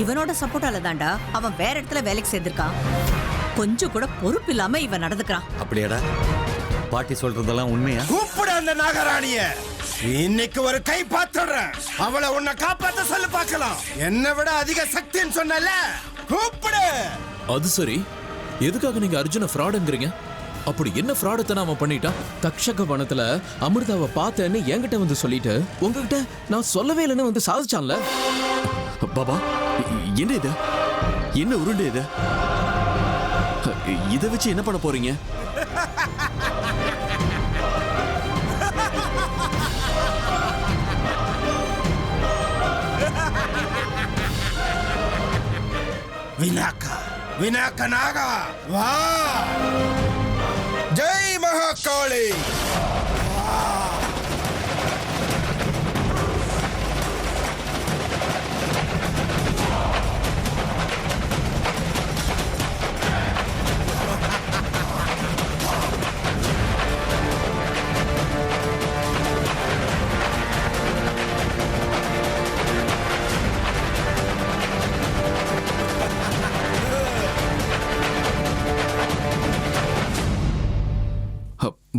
இவனோட சப்போர்ட்டால தான்டா அவன் வேற இடத்துல வேலைக்கு சேர்ந்திருக்கான். கொஞ்சம் கூட பொறுப்பு இல்லாம இவன் நடந்துக்கிறான். அப்படியாடா? பாட்டி சொல்றதெல்லாம் உண்மையா? கூப்பிட அந்த நாகராணிய. இன்னைக்கு ஒரு கை பாத்துறேன். அவளை உன்னை காப்பாத்த சொல்லு பார்க்கலாம். என்னை விட அதிக சக்தின்னு சொன்னல, கூப்பிடு. அது சரி, எதுக்காக நீங்க அர்ஜுன ஃப்ராடுங்கிறீங்க? அப்படி என்ன ஃப்ராடத்தனை அவன் பண்ணிட்டான்? தக்ஷக வனத்துல அமிர்தாவை பார்த்தேன்னு என்கிட்ட வந்து சொல்லிட்டு உங்ககிட்ட நான் சொல்லவே இல்லைன்னு வந்து சாதிச்சான்ல. பாபா, என்ன இது? என்ன உருண்டு இது? இதை வச்சு என்ன பண்ண போறீங்க? வினாக்கா, வினாக்க நாகா வா. ஜெய் மகாகாளி.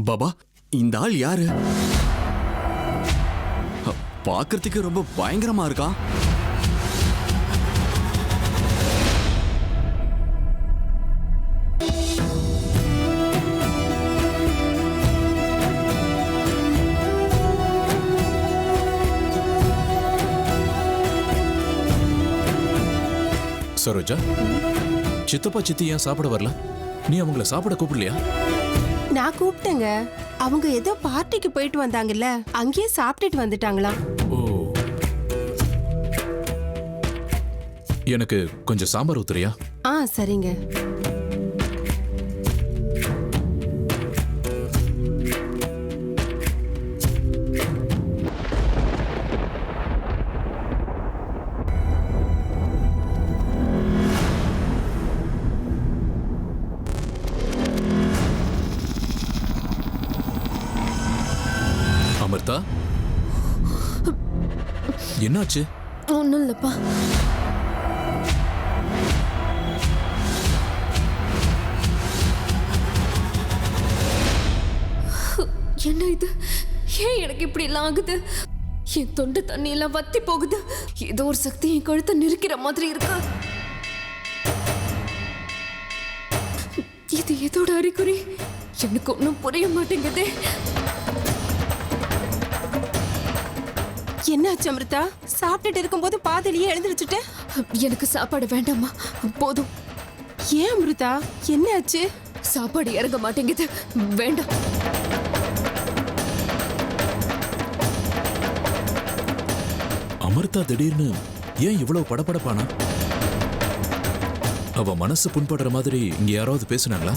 பாபா, இந்த ஆள் யாரு? பார்க்கறதுக்கு ரொம்ப பயங்கரமா இருக்கா. சரோஜா, சித்தப்பா சித்தி ஏன் சாப்பிட வரல? நீ அவங்கள சாப்பிட கூப்பிடலையா? நான் கூப்பிட்டேங்க. அவங்க ஏதோ பார்ட்டிக்கு போயிட்டு வந்தாங்கல்ல, அங்கேயே சாப்பிட்டுட்டு வந்துட்டாங்களாம். ஓ, எனக்கு கொஞ்சம் சாம்பார் ஊத்துறியா? சரிங்க. அமிர்தா, என்னாச்சு? ஒன்னும் இல்லப்பா. என்ன இது? ஏன் எனக்கு இப்படி எல்லாம் ஆகுது? என் தொண்டை தண்ணி எல்லாம் வத்தி போகுது. ஏதோ ஒரு சக்தி என் கழுத்தை நெருக்கிற மாதிரி இருக்கு. இது எதோட அறிகுறி? எனக்கு ஒன்னும் புரிய மாட்டேங்குதே. என்னாச்சு அமிர்தா? சாப்பிட்டுட்டு இருக்கும்போது பாதிலேயே எழுந்திருச்சுட்டு. எனக்கு சாப்பாடு வேண்டாமா, போதும். ஏன் அமிர்தா, என்னாச்சு? சாப்பாடு இறங்க மாட்டேங்குது, வேண்டாம். அமிர்தா திடீர்னு ஏன் இவ்வளவு படபடப்பானா? அவ மனசு புண்படுற மாதிரி இங்க யாராவது பேசுனாங்களா?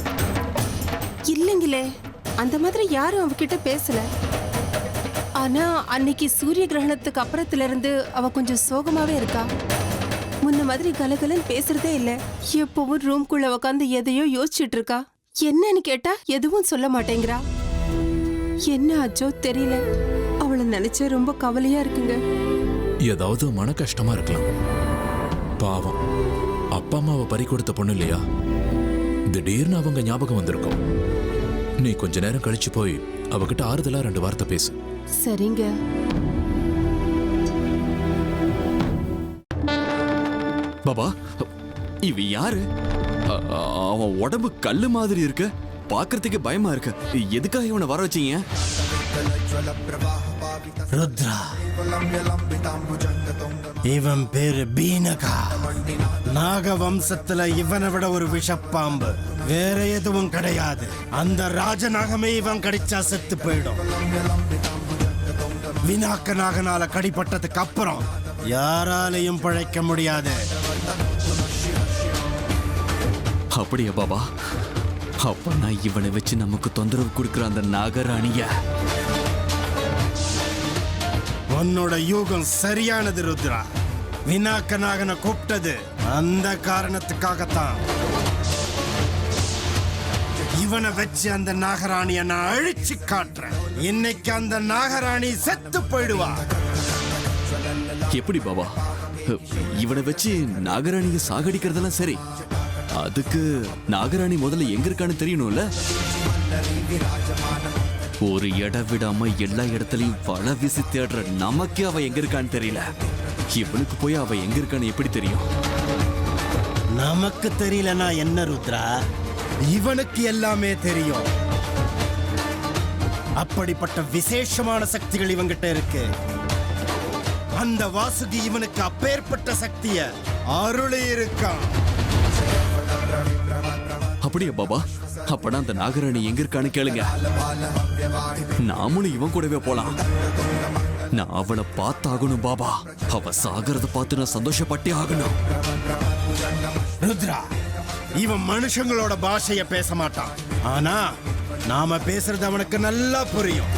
இல்லைங்களே, அந்த மாதிரி யாரும் அவகிட்ட பேசல. ஆனா அன்னைக்கு சூரிய கிரகணத்துக்கு அப்புறத்துல இருந்து அவ கொஞ்சம் சோகமாவே இருக்கா. முன்ன மாதிரி கலகலன்னு பேசுறதே இல்ல. எப்பவும் ரூம்குள்ள உட்காந்து எதையோ யோசிச்சுட்டு இருக்கா. என்னன்னு கேட்டா எதுவும் சொல்ல மாட்டேங்கிறா. என்ன ஆச்சோ தெரியல. அவளை நினைச்சா ரொம்ப கவலையா இருக்குங்க. ஏதாவது மன கஷ்டமா இருக்கலாம். பாவம், அப்பா அம்மாவை பறி கொடுத்த பொண்ணு இல்லையா? திடீர்னு அவங்க ஞாபகம் வந்திருக்கும். நீ கொஞ்ச நேரம் கழிச்சு போய் அவகிட்ட ஆறுதலா 2 வார்த்தை பேசு. சரிங்க. பாபா, இவ யாரு? அவன் உடம்பு கல்லு மாதிரி இருக்கு. பார்க்கறதுக்கு பயமா இருக்கு. எதுக்காக இவனை வர வச்சீங்க? ருத்ரா, இவன் பேரு பீனகா. நாக வம்சத்துல இவனை விட ஒரு விஷப்பாம்பு வேற எதுவும் கிடையாது. அந்த ராஜநாகமே இவன் கடிச்சா செத்து போயிடும். வினாக்க நாகனால கடிப்பட்டதுக்கு அப்புறம் யாராலையும் பழைக்க முடியாது. அப்படியா பாபா? அப்ப நான் இவனை வச்சு நமக்கு தொந்தரவு கொடுக்கிற அந்த நாகராணிய. உன்னோட யூகம் சரியானது ருத்ரா. வினாக்க நாகனை கூப்பிட்டது அந்த காரணத்துக்காகத்தான். இவனை வச்சு அந்த நாகராணிய நான் அழிச்சு காட்டுறேன். இன்னைக்கு அந்த நாகராணி செத்து போயிடுவா. எப்படி பாபா? இவனை வச்சு நாகராணியை சாகடிக்கிறதெல்லாம் சரி, அதுக்கு நாகராணி முதல்ல எங்க இருக்கான்னு தெரியணும்ல. ஒரு இடம் விடாம எல்லா இடத்துலயும் வலை வீசி தேடுற நமக்கே அவ எங்க இருக்கான்னு தெரியல. இவனுக்கு போய் அவ எங்க இருக்கான்னு எப்படி தெரியும்? நமக்கு தெரியலனா என்ன ருத்ரா, இவனுக்கு எல்லாமே தெரியும். அப்படிப்பட்ட விசேஷமான சக்திகள் இவங்கிட்ட இருக்கு. அந்த வாசுகி இவனுக்கு அப்பேற்பட்ட சக்திய அருளி இருக்கான். அப்படியே பாபா, அப்பனா அந்த நாகராணி எங்க இருக்கான்னு கேளுங்க. நாமளும் இவன் கூடவே போலாம். நான் அவளை பார்த்தாகணும் பாபா. அவ சாகிறத பார்த்து நான் சந்தோஷப்பட்டே ஆகணும். ருத்ரா, இவன் மனுஷங்களோட பாஷைய பேச மாட்டான். ஆனா நாம பேசுறது அவனுக்கு நல்லா புரியும்.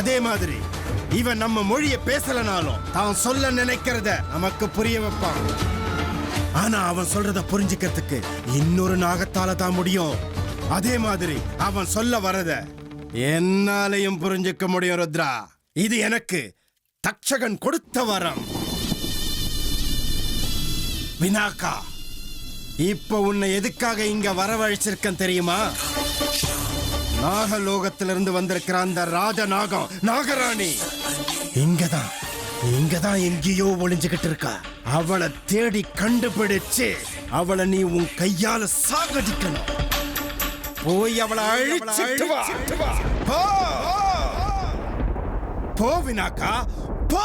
அதே மாதிரி இவன் நம்ம மொழிய பேசலனாலும் தான் சொல்ல நினைக்கிறத நமக்கு புரிய வைப்பான். ஆனா அவன் சொல்றத புரிஞ்சுக்கிறதுக்கு இன்னொரு நாகத்தால தான் முடியும். அதே மாதிரி அவன் சொல்ல வரத என்னாலையும் புரிஞ்சுக்க முடியும் ருத்ரா. இது எனக்கு தக்ஷகன் கொடுத்த வரம். வினாக்கா, இப்ப உன்னை எதுக்காக இங்க வரவழைச்சிருக்கேன் தெரியுமா? நாகலோகத்திலிருந்து வந்திருக்கிற அந்த ராஜநாகம் நாகராணி இங்கதான் எங்கேயோ ஒளிஞ்சுகிட்டு இருக்கா. அவளை தேடி கண்டுபிடிச்சு அவளை நீ உன் கையால சாகடிக்கணும். போய் அவளை அழிச்சிட்டு வா. போ போ வினாக்கா, போ.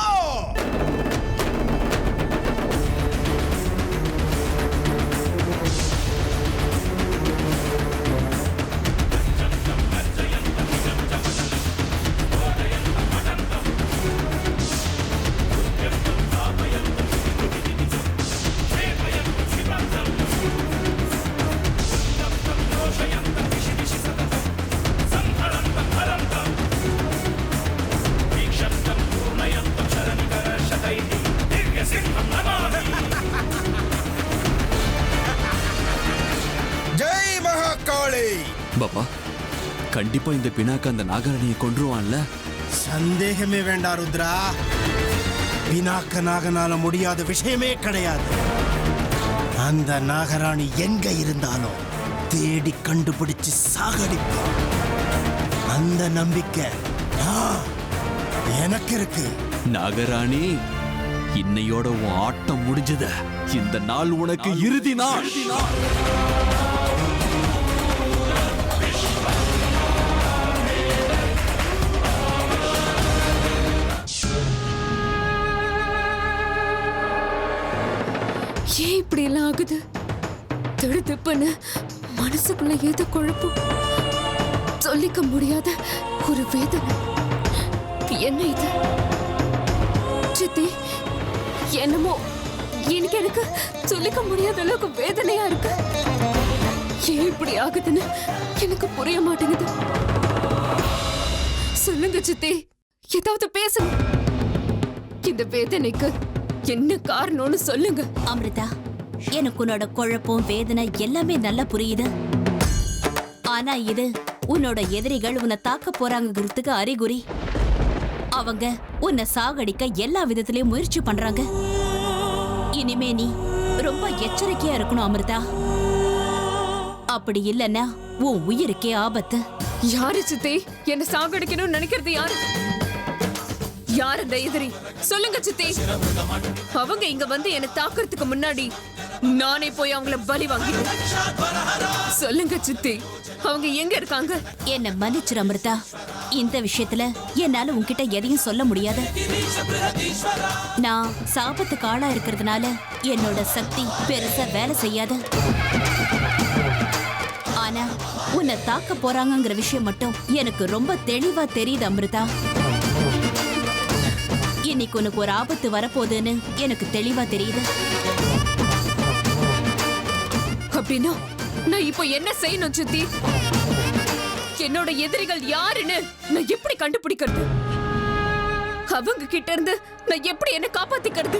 ஜெய் மகாகாளி. பாபா, கண்டிப்பா இந்த பினாக்கு அந்த நாகராணியை கொன்றுவான்ல? சந்தேகமே வேண்டாம் ருத்ரா. பினாக்க நாகனால முடியாத விஷயமே கிடையாது. அந்த நாகராணி எங்க இருந்தாலும் தேடி கண்டுபிடிச்சு சாகடிப்பான். அந்த நம்பிக்கை எனக்கு இருக்கு. நாகராணி, இன்னையோட உன் ஆட்டம் முடிஞ்சது. இந்த நாள் உனக்கு இறுதி நாள். ஏன் இப்படி எல்லாம் ஆகுது? திடுதிப்புன்னு மனசுக்குள்ள ஏதோ குழப்பம், சொல்லிக்க முடியாத ஒரு வேதனை. என்ன இது சித்தி? என்னமோ எனக்கு சொல்லிக்க முடியாத அளவுக்கு வேதனையா இருக்கு. ஏன் இப்படி ஆகுதுன்னு எனக்கு புரிய மாட்டேங்குது. சொல்லுங்க சித்தி, ஏதாவது பேசுங்க. இந்த வேதனைக்கு என்ன காரணம்னு சொல்லுங்க. அமிர்தா, எனக்கு உன்னோட குழப்பம் வேதனை எல்லாமே நல்லா புரியுது. ஆனா இது உன்னோட எதிரிகள் உன்னை தாக்க போறாங்கிறதுக்கு அறிகுறி. அவங்க உன்னை சாகடிக்க எல்லா விதத்திலயும் முயற்சி பண்றாங்க. இனிமே நீ ரொம்ப எச்சரிக்கையா இருக்கணும் அமிர்தா. அப்படி இல்லைன்னா உன் உயிருக்கே ஆபத்து. யாரு சித்தி என்ன சாகடிக்கணும்னு நினைக்கிறது? யாரு யார் அந்த எதிரி? சொல்லுங்க சித்தி. அவங்க இங்க வந்து என்ன தாக்குறதுக்கு முன்னாடி நானே போய் அவங்கள பலி வாங்கிட்டேன். சொல்லுங்க சித்தி, அவங்க எங்க இருக்காங்க? என்ன மன்னிச்சிரு அமிர்தா. இந்த விஷயத்துல என்னால உன்கிட்ட எதையும் சொல்ல முடியாது. நான் சாபத்துக்கு ஆளா இருக்கிறதுனால என்னோட சக்தி பெருசா வேலை செய்யாது. ஆனா உன்னை தாக்க போறாங்கங்கிற விஷயம் மட்டும் எனக்கு ரொம்ப தெளிவா தெரியுது அமிர்தா. இன்னைக்கு உனக்கு ஒரு ஆபத்து வரப்போகுதுன்னு எனக்கு தெளிவா தெரியுது. அப்படின்னா நான் இப்போ என்ன செய்யணும் சித்தி? என்னோட எதிரிகள் யாருன்னு நான் எப்படி கண்டுபிடிக்கிறது? அவங்க கிட்ட இருந்து நான் எப்படி என்ன காப்பாத்திக்கிறது?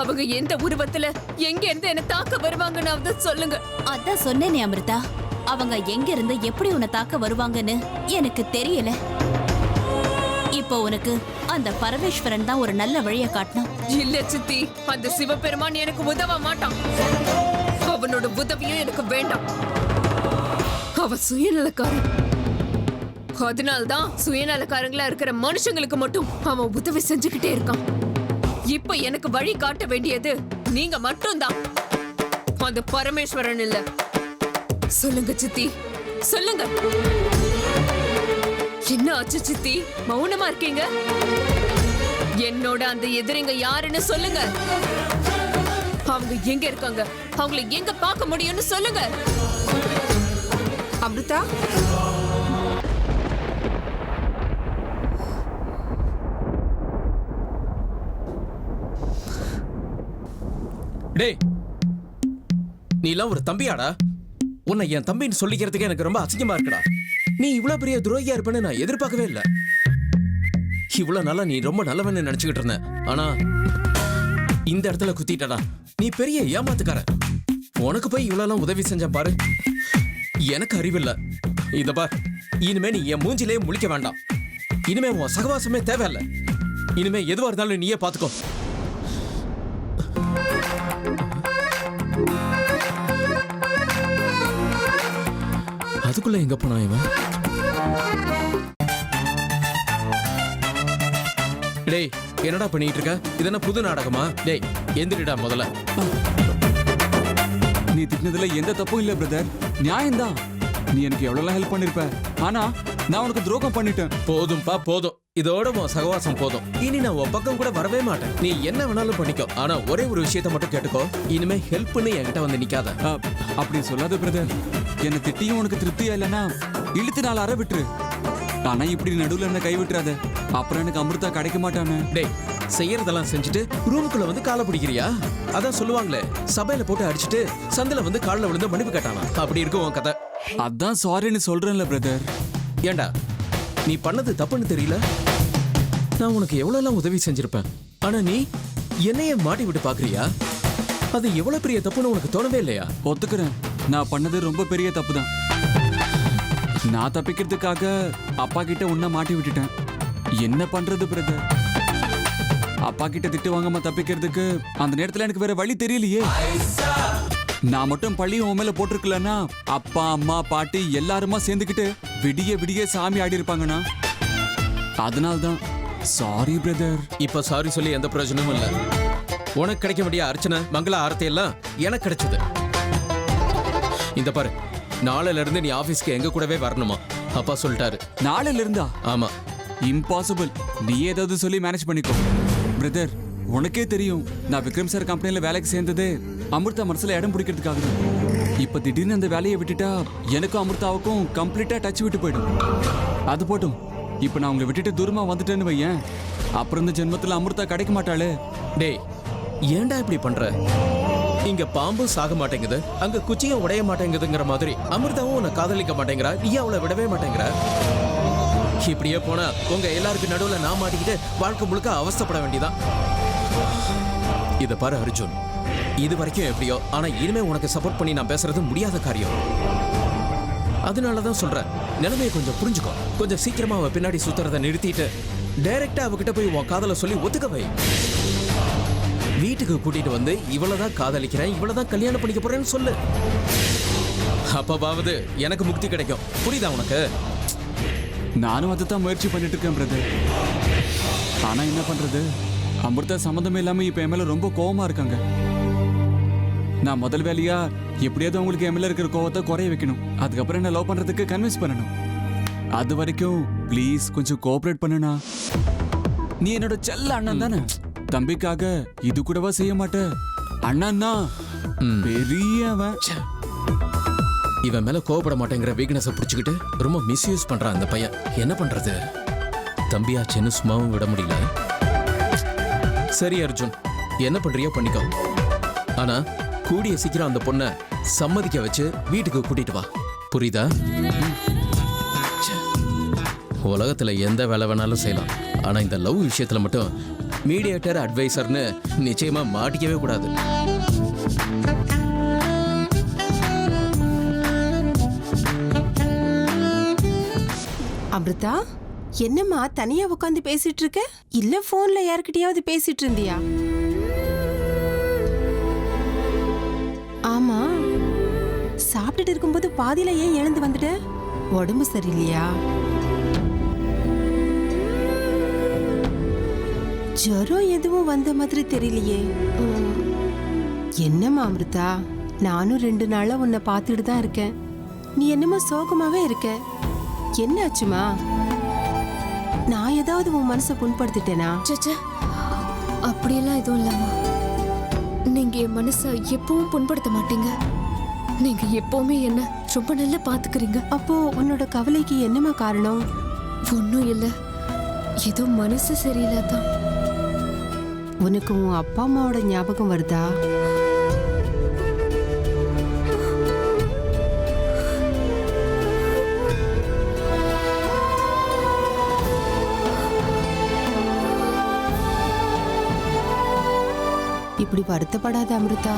அவங்க எந்த உருவத்துல எங்க இருந்து என்ன தாக்க வருவாங்கன்னு சொல்லுங்க. அதான் சொன்னேனே அமிர்தா, அவங்க எங்க இருந்து எப்படி உன்னை தாக்க வருவாங்கன்னு எனக்கு தெரியல. இப்போ உனக்கு அந்த பரமேஸ்வரன் தான் ஒரு நல்ல வழியை காட்டணும். இல்ல சித்தி, அந்த சிவபெருமான் எனக்கு உதவ மாட்டான். அவனோட உதவியும் எனக்கு வேண்டாம். அவ சுயநலக்காரன். அதனால்தான் சுயநலக்காரங்களா இருக்கிற மனுஷங்களுக்கு மட்டும் அவன் உதவி செஞ்சுக்கிட்டே இருக்கான். இப்ப எனக்கு வழி காட்ட வேண்டியது நீங்க மட்டும்தான், அந்த பரமேஸ்வரன் இல்ல. சொல்லுங்க சித்தி, சொல்லுங்க. என்ன ஆச்சு சித்தி, மௌனமா இருக்கீங்க? என்னோட அந்த எதிரிங்க யாருன்னு சொல்லுங்க. அவங்க எங்க இருக்காங்க, அவங்களை எங்க பார்க்க முடியும்னு சொல்லுங்க. அமிர்தா, டேய், நீ எல்லாம் ஒரு தம்பியாடா? உன்னை என் தம்பின்னு சொல்லிக்கிறதுக்கு எனக்கு ரொம்ப அசிங்கமா இருக்குடா. நீ இவ்வளவு பெரிய துரோகியா இருப்பேன்னு நான் எதிர்பார்க்கவே இல்லை. இவ்வளவு நாளா நீ ரொம்ப நல்லவன்னு நினைச்சுக்கிட்டு இருந்த, ஆனா இந்த இடத்துல குத்திட்டடா. நீ பெரிய ஏமாத்துக்கார. உனக்கு போய் இவ்வளவு உதவி செஞ்ச பாரு. எனக்கு அறிவில்ல. இத பார், இனிமே நீ என் மூஞ்சிலே முழிக்க வேண்டாம். இனிமே உன் சகவாசமே தேவையில்லை. இனிமே எதுவா இருந்தாலும் நீயே பாத்துக்கோ. அதுக்குள்ள எங்க போனா இவன்? டேய், என்னடா பண்ணிட்டு இருக்க? இது என்ன புது நாடகமா? டேய், எந்திரிடா முதல்ல. நீ திட்டினதுல எந்த தப்பும் இல்ல பிரதர், நியாயம்தான். நீ எனக்கு எவ்வளவு ஹெல்ப் பண்ணிருப்ப, ஆனா நான் உனக்கு துரோகம் பண்ணிட்டேன். போதும்பா போதும். இதோட உன் சகவாசம் போதும். இனி நான் உன் பக்கம் கூட வரவே மாட்டேன். நீ என்ன வேணாலும் பண்ணிக்கோ, ஆனா ஒரே ஒரு விஷயத்த மட்டும் கேட்டுக்கோ. இனிமே ஹெல்ப்னு என்கிட்ட வந்து நிக்காத. அப்படி சொல்லாத பிரதர். என்ன திட்டியும் உனக்கு திருப்தியா இல்லைன்னா இழுத்து 4 அறை விட்டுரு. ஆனா இப்படி நடுவுல என்ன கை விட்டுறாத, அப்புறம் எனக்கு அமிர்தா கிடைக்க மாட்டானே. டேய், செய்யறதெல்லாம் செஞ்சுட்டு ரூமுக்குள்ள வந்து காலை பிடிக்கிறியா? அதான் சொல்லுவாங்களே, சபையில போட்டு அடிச்சுட்டு சந்தில வந்து காலில் விழுந்து மன்னிப்பு கேட்டானா? அப்படி இருக்கும் உன் கதை. அதான் சாரின்னு சொல்றேன்ல பிரதர். ஏண்டா, நீ பண்ணது தப்புன்னு தெரியல? நான் உனக்கு எவ்வளவு உதவி செஞ்சிருப்பேன், ஆனா நீ என்னைய மாட்டி விட்டு பாக்குறியா? அது எவ்வளவு பெரிய தப்புன்னு உனக்கு தோணவே இல்லையா? ஒத்துக்கிறேன், நான் பண்ணது ரொம்ப பெரிய தப்பு தான். நான் தப்பிக்கிறதுக்காக அப்பா கிட்ட உன்னை மாட்டி விட்டுட்டேன். என்ன பண்றது பிரதர்? அப்பா கிட்ட திட்டு வாங்காம தப்பிக்கிறதுக்கு அந்த நேரத்துல எனக்கு வேற வழி தெரியலையே. நான் மட்டும் பழி உன் மேல போட்டிருக்கலன்னா அப்பா அம்மா பாட்டி எல்லாருமா சேர்ந்துக்கிட்டு விடிய விடிய சாமி ஆடி இருப்பாங்கண்ணா. அதனால்தான் சாரி பிரதர். இப்ப சாரி சொல்லி எந்த பிரயோஜனமும் இல்ல. உனக்கு கிடைக்க வேண்டிய அர்ச்சனை மங்கள ஆரத்தி எல்லாம் எனக்கு கிடைச்சது. இந்த பாரு, நாளையில இருந்து நீ ஆபீஸ்க்கு எங்க கூடவே வரணுமா? அப்பா சொல்லிட்டாரு. நாளையில இருந்தா? ஆமா. இம்பாசிபிள். நீ ஏதாவது சொல்லி மேனேஜ் பண்ணிக்கோ பிரதர். உனக்கே தெரியும், நான் விக்ரம் சார் கம்பெனில வேலைக்கு சேர்ந்ததே அமிர்தா மனசுல இடம் பிடிக்கிறதுக்காக தான். இப்ப திடீர்னு அந்த வேலையை விட்டுட்டா எனக்கும் அமிர்தாவுக்கும் கம்ப்ளீட்டா டச் விட்டு போயிடும். அது போட்டும், இப்ப நான் உங்களை விட்டுட்டு தூரமா வந்துட்டேன்னு வையேன், அப்புறம் இந்த ஜென்மத்துல அமிர்தா கிடைக்க மாட்டாளே. டேய், ஏன்டா இப்படி பண்ற? இங்க பாம்பும் சாக மாட்டேங்குது, அங்க குச்சியும் உடைய மாட்டேங்குதுங்கிற மாதிரி அமிர்தாவும் உன்னை காதலிக்க மாட்டேங்கிறா, நீ அவளை விடவே மாட்டேங்கிற. இப்படியே போனா உங்க எல்லாருக்கு நடுவுல நான் மாட்டிக்கிட்டு வாழ்க்கை முழுக்க அவஸ்தைப்பட வேண்டியதான். இத பாரு அர்ஜுன், இது வரைக்கும் எப்படியோ, ஆனா இனிமே உனக்கு சப்போர்ட் பண்ணி நான் பேசுறது முடியாத காரியம். அதனாலதான் சொல்றேன், நிலைமையை கொஞ்சம் புரிஞ்சுக்கோ. கொஞ்சம் சீக்கிரமா அவ பின்னாடி சுத்துறதை நிறுத்திட்டு டைரக்டா அவகிட்ட போய் உன் காதலை சொல்லி ஒத்துக்க வை. வீட்டுக்கு கூட்டிட்டு வந்து இவ்வளவுதான் காதலிக்கிறேன், இவ்வளவுதான் கல்யாணம் பண்ணிக்க போறேன்னு சொல்லு. அப்பவாவது எனக்கு முக்தி கிடைக்கும். புரியுதா உனக்கு? நானும் அதைத்தான் முயற்சி பண்ணிட்டு இருக்கேன் பிரதர். ஆனா என்ன பண்றது, அமிர்தா சம்மந்தமே இல்லாம இப்ப என் மேல ரொம்ப கோவமா இருக்காங்க. நான் முதல் வேலையா எப்படியாவது உங்களுக்கு என் மேல இருக்கிற கோவத்தை குறைய வைக்கணும். அதுக்கப்புறம் என்ன லவ் பண்றதுக்கு கன்வின்ஸ் பண்ணணும். அது வரைக்கும் ப்ளீஸ் கொஞ்சம் கோஆபரேட் பண்ணுனா. நீ என்னோட செல்ல அண்ணன் தானே, தம்பிக்காக இது கூடவா செய்ய மாட்ட? அண்ணன்னா பெரியவன். இவன் மேல கோவப்பட மாட்டேங்கிற வீக்னஸை புடிச்சுக்கிட்டு ரொம்ப மிஸ்யூஸ் பண்றான் அந்த பையன். என்ன பண்றது? தம்பியாச்சுன்னு சும்மாவும் விட முடியல. சரி அர்ஜுன், என்ன பண்றியோ பண்ணிக்கோ. ஆனா கூடிய சீக்கிரம் அந்த பொண்ணை சம்மதிக்க வச்சு வீட்டுக்கு கூட்டிட்டு வா. புரியுதா? உலகத்துல எந்த வேலை வேணாலும் செய்யலாம், ஆனா இந்த லவ் விஷயத்துல மட்டும் மீடியேட்டர் அட்வைசர்னு நிச்சயமா மாட்டிக்கவே கூடாது. அமிர்தா, என்னம்மா தனியா உட்காந்து பேசிட்டு இருக்க? இல்ல போன்ல யார்கிட்டயாவது பேசிட்டு இருந்தியா? ஆமா, சாப்பிட்டுட்டு இருக்கும்போது பாதியில ஏன் எழுந்து வந்துட்ட? உடம்பு சரியில்லையா? ஜுரம் எதுவும் வந்த மாதிரி தெரியலையே. என்னம்மா அமிர்தா, நானும் 2 நாளா உன்னை பார்த்துட்டு தான் இருக்கேன். நீ என்னமோ சோகமாவே இருக்க. என்ன ஆச்சுமா? நான் ஏதாவது உன் மனசை புண்படுத்திட்டேனா? சச்சா, அப்படியெல்லாம் எதுவும் இல்லம்மா. நீங்க என் மனசை எப்பவும் புண்படுத்த மாட்டீங்க. நீங்க எப்பவுமே என்ன ரொம்ப நல்லா பாத்துக்கிறீங்க. அப்போ உன்னோட கவலைக்கு என்னமா காரணம்? ஒன்னும் இல்ல, ஏதோ மனசு சரியில்லாதான். உனக்கு உன் அப்பா அம்மாவோட ஞாபகம் வருதா? இப்படி வருத்தப்படாத அமிர்தா.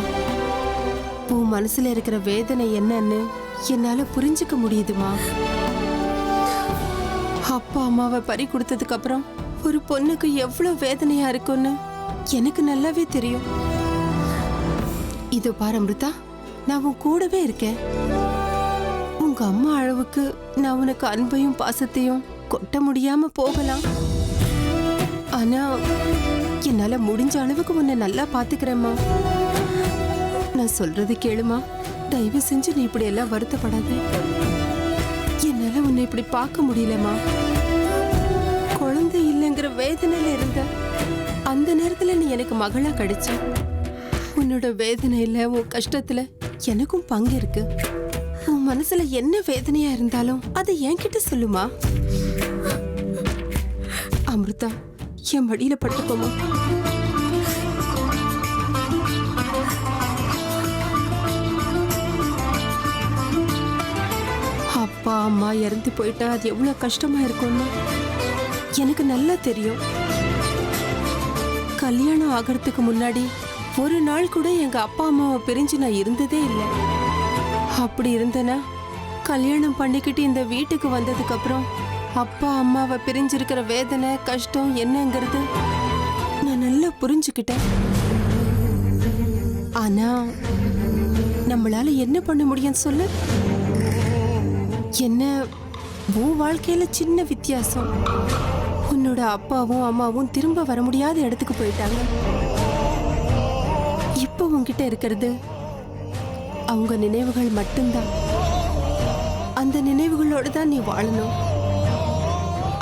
உன் மனசுல இருக்கிற வேதனை என்னன்னு என்னால புரிஞ்சுக்க முடியுதுமா. அப்பா அம்மாவை பறி கொடுத்ததுக்கு அப்புறம் ஒரு பொண்ணுக்கு எவ்வளவு வேதனையா இருக்கும்னு எனக்கு நல்லாவே தெரியும். இதோ பாரு அமிர்தா, நான் உன் கூடவே இருக்கேன். உங்க அம்மா அளவுக்கு நான் உனக்கு அன்பையும் பாசத்தையும் கொட்ட முடியாம போகலாம். ஆனா என்னால முடிஞ்ச அளவுக்கு உன்னை நல்லா பாத்துக்கிறேம்மா. நான் சொல்றது கேளுமா. தயவு செஞ்சு நீ இப்படி எல்லாம் வருத்தப்படாத. என்னால உன்னை இப்படி பார்க்க முடியலம்மா. குழந்தை இல்லைங்கிற வேதனையில இருந்த அந்த நேரத்துல நீ எனக்கு மகளா கிடைச்ச. உன்னோட வேதனையில உன் கஷ்டத்துல எனக்கும் பங்கு இருக்கு. உன் மனசுல என்ன வேதனையா இருந்தாலும் அதை என்கிட்ட சொல்லுமா. அமிர்தா, என் மடியில படுத்துக்கோமா. அப்பா அம்மா இறந்து போயிட்டா அது எவ்வளவு கஷ்டமா இருக்கும்னு எனக்கு நல்லா தெரியும். கல்யாணம் ஆகிறதுக்கு முன்னாடி ஒரு நாள் கூட எங்க அப்பா அம்மாவை பிரிஞ்சு நான் இருந்ததே இல்லை. அப்படி இருந்தேனா கல்யாணம் பண்ணிக்கிட்டு இந்த வீட்டுக்கு வந்ததுக்கு அப்புறம் அப்பா அம்மாவை பிரிஞ்சிருக்கிற வேதனை கஷ்டம் என்னங்கிறது நான் நல்லா புரிஞ்சுக்கிட்டேன். ஆனா நம்மளால என்ன பண்ண முடியும் சொல்லு? என்ன, உன் வாழ்க்கையில சின்ன வித்தியாசம். உன்னோட அப்பாவும் அம்மாவும் திரும்ப வர முடியாத இடத்துக்கு போயிட்டாங்க. இப்போ உன்கிட்ட இருக்கிறது அவங்க நினைவுகள் மட்டும்தான். அந்த நினைவுகளோடு தான் நீ வாழணும்.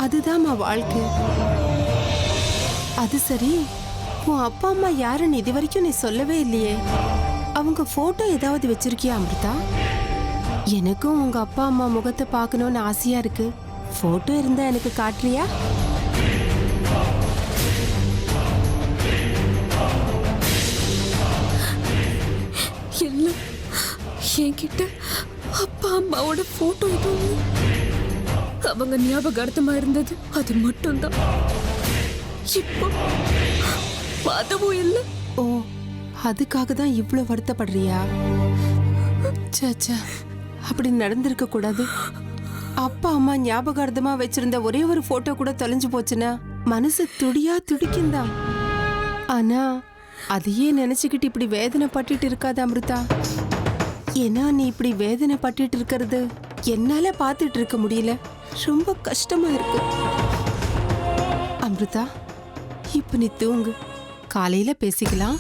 அதுதான்மா வாழ்க்கை. அது சரி, உன் அப்பா அம்மா யாருன்னு இது வரைக்கும் நீ சொல்லவே இல்லையே. அவங்க போட்டோ ஏதாவது வச்சிருக்கியா அமிர்தா? எனக்கும் உங்க அப்பா அம்மா முகத்தை பார்க்கணும்னு ஆசையா இருக்கு. போட்டோ இருந்தா எனக்கு காட்டுறியா? எல்லாம் என்கிட்ட அப்பா அம்மாவோட போட்டோ எதுவும் அவங்க ஞாபகார்த்தமா இருந்தது அது மட்டும்தான். இப்போ அதுவும் இல்லை. ஓ, அதுக்காக தான் இவ்வளவு வருத்தப்படுறியா? சாச்சா, அப்படி நடந்திருக்க கூடாது. அப்பா அம்மா ஞாபகார்த்தமா வச்சிருந்த ஒரே ஒரு போட்டோ கூட தொலைஞ்சு போச்சுன்னா மனசு துடியா துடிக்கும்தான். ஆனா அதையே நினைச்சுக்கிட்டு இப்படி வேதனை பட்டுட்டு இருக்காத அமிர்தா. ஏன்னா நீ இப்படி வேதனை பட்டுட்டு இருக்கிறது என்னால பார்த்துட்டு இருக்க முடியல. ரொம்ப கஷ்டமா இருக்கு அமிர்தா. இப்ப நீ தூங்கு, காலையில பேசிக்கலாம்.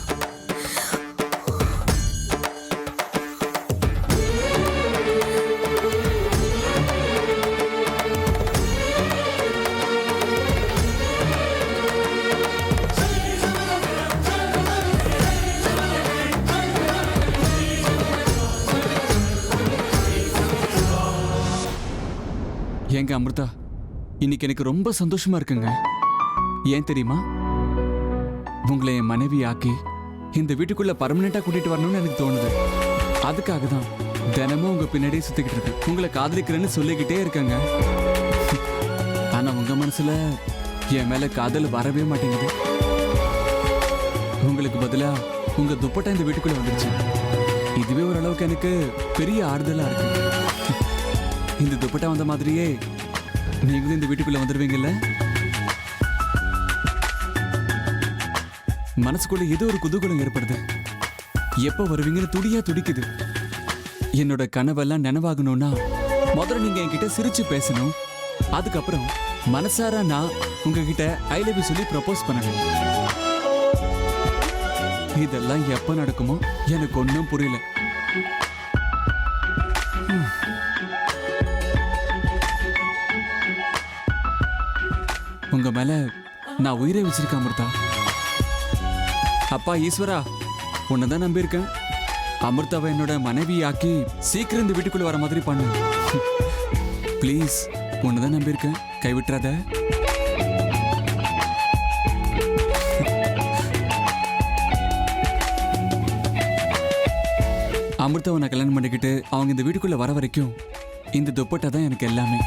ஏங்க அமிர்தா, இன்னைக்கு எனக்கு ரொம்ப சந்தோஷமா இருக்குங்க. ஏன் தெரியுமா? உங்களை என் மனைவி ஆக்கி இந்த வீட்டுக்குள்ள பர்மனெண்டா கூட்டிட்டு வரணும்னு எனக்கு தோணுது. அதுக்காக தான் தினமும் உங்க பின்னாடியே சுத்திக்கிட்டு இருக்கேன். உங்களை காதலிக்கிறேன்னு சொல்லிக்கிட்டே இருக்கேங்க. ஆனா உங்க மனசுல என் மேல காதல் வரவே மாட்டேங்குது. உங்களுக்கு பதிலா உங்க துப்பட்டா இந்த வீட்டுக்குள்ள வந்துருச்சு. இதுவே ஓரளவுக்கு எனக்கு பெரிய ஆறுதலா இருக்கு. இந்த துப்பட்டா வந்த மாதிரியே நீங்களும் இந்த வீட்டுக்குள்ள வந்துடுவீங்கல்ல? மனசுக்குள்ள ஏதோ ஒரு குதூகலம் ஏற்படுது. எப்ப வருவீங்கன்னு துடியா துடிக்குது. என்னோட கனவெல்லாம் நினைவாகணும்னா முதல்ல நீங்க என்கிட்ட சிரிச்சு பேசணும். அதுக்கப்புறம் மனசார நான் உங்ககிட்ட ஐ லவ் யூ சொல்லி ப்ரப்போஸ் பண்ணணும். இதெல்லாம் எப்ப நடக்குமோ எனக்கு ஒன்றும் புரியல. உங்க மேல நான் உயிரை வச்சிருக்கேன் அமிர்தா. அப்பா ஈஸ்வரா, உன்னதான் நம்பியிருக்கேன். அமிர்தாவை என்னோட மனைவி ஆக்கி சீக்கிரம் இந்த வீட்டுக்குள்ள வர மாதிரி பண்ணு. ப்ளீஸ், உன்னதான் நம்பியிருக்கேன், கைவிட்டுறாத. அமிர்தாவை நான் கல்யாணம் பண்ணிக்கிட்டு அவங்க இந்த வீட்டுக்குள்ள வர வரைக்கும் இந்த துப்பட்டா தான் எனக்கு எல்லாமே.